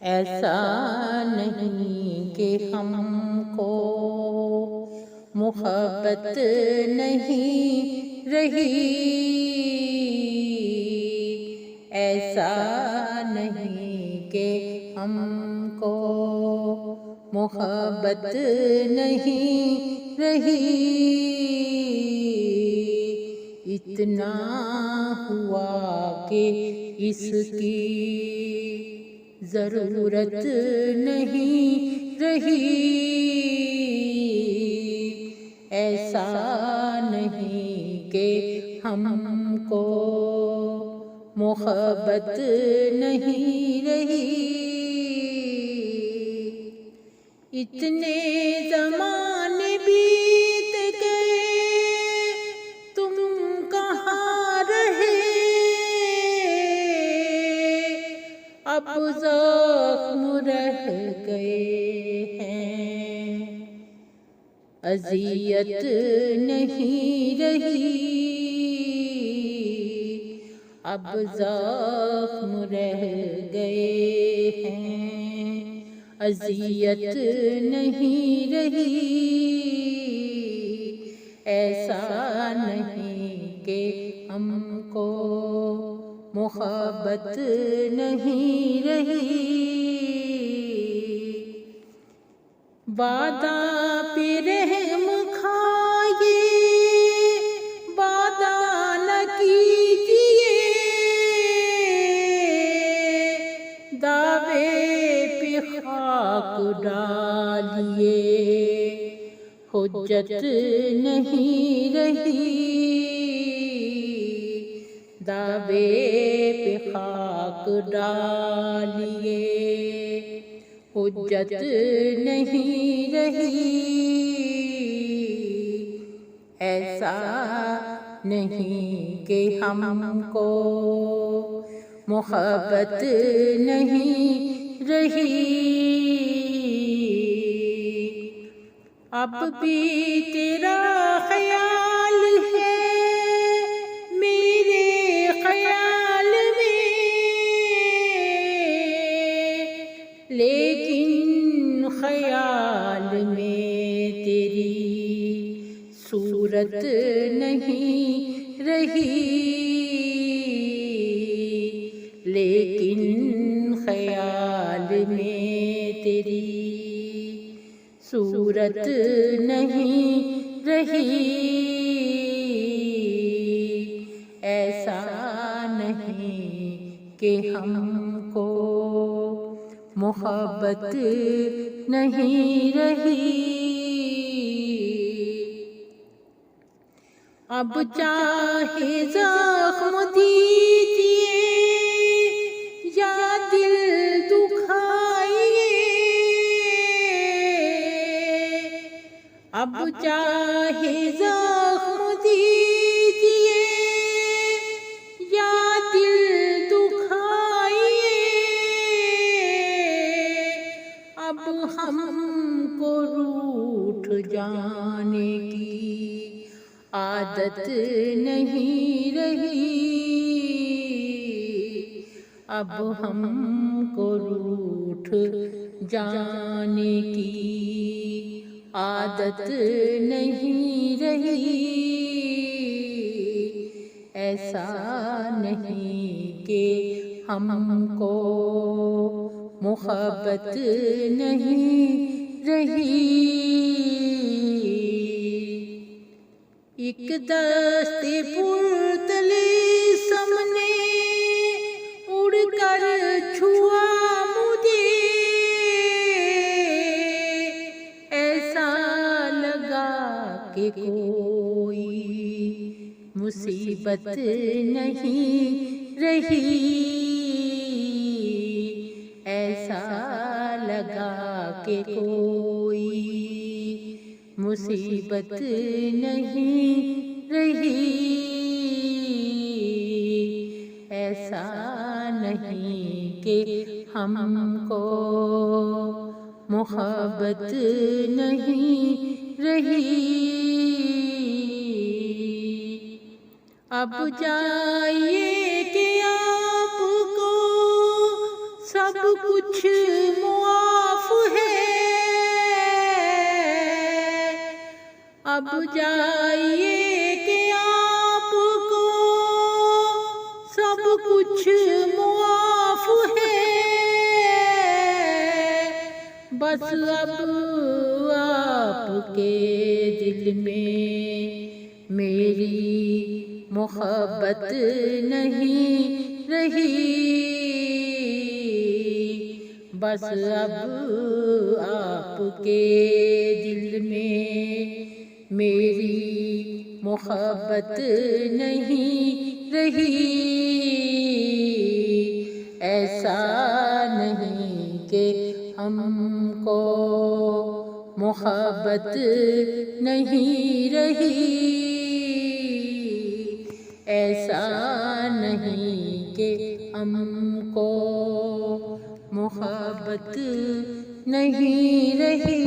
ऐसा नहीं कि हमको मोहब्बत नहीं रही, ऐसा नहीं कि हमको मोहब्बत नहीं रही। इतना हुआ कि इसकी ज़रूरत नहीं रही, ऐसा नहीं कि हमको मोहब्बत नहीं रही। इतने ज़माने बीत गए, तुम कहाँ रहे? अब ज़ख्म रह गए हैं, अज़ियत नहीं रही। अब ज़ख्म रह गए हैं, अज़ियत नहीं रही। ऐसा नहीं कि हमको मोहब्बत नहीं रही। वादा पे रहम खाए, वादा न कीजिए, दावे पे खाक डालिए, हुज्जत नहीं रही। दावे पे खाक डालिए, हुज्जत नहीं रही। ऐसा नहीं कि हमको मोहब्बत नहीं रही। अब भी तेरा ख्याल है मेरे ख्याल में, लेकिन ख्याल में तेरी सूरत नहीं रही। लेकिन ख्याल में तेरी सूरत नहीं रही। ऐसा नहीं कि हमको मोहब्बत नहीं रही। अब चाहे ज़ख्म दीजिए या दिल दुखाइए, अब चाहे ज़ख्म दीजिए या दिल दुखाइए, अब हमको रूठ जाने की आदत नहीं रही। अब हमको रूठ जाने की आदत नहीं रही। ऐसा नहीं कि हमको मोहब्बत नहीं रही। एक दस्ते पुर्तले सामने उड़कर छुआ मुझे, ऐसा लगा कि कोई मुसीबत नहीं रही। ऐसा लगा कि कोई मुसीबत नहीं रही। ऐसा नहीं कि हमको मोहब्बत नहीं रही। अब जाइए कि आपको सब कुछ मुआफ है, अब जाइए कि आपको सब कुछ मुआफ है। बस अब आपके दिल में मेरी मोहब्बत नहीं रही, बस अब आपके दिल में मेरी मोहब्बत नहीं रही। ऐसा नहीं कि हमको मोहब्बत नहीं रही, ऐसा नहीं कि हमको मोहब्बत नहीं रही।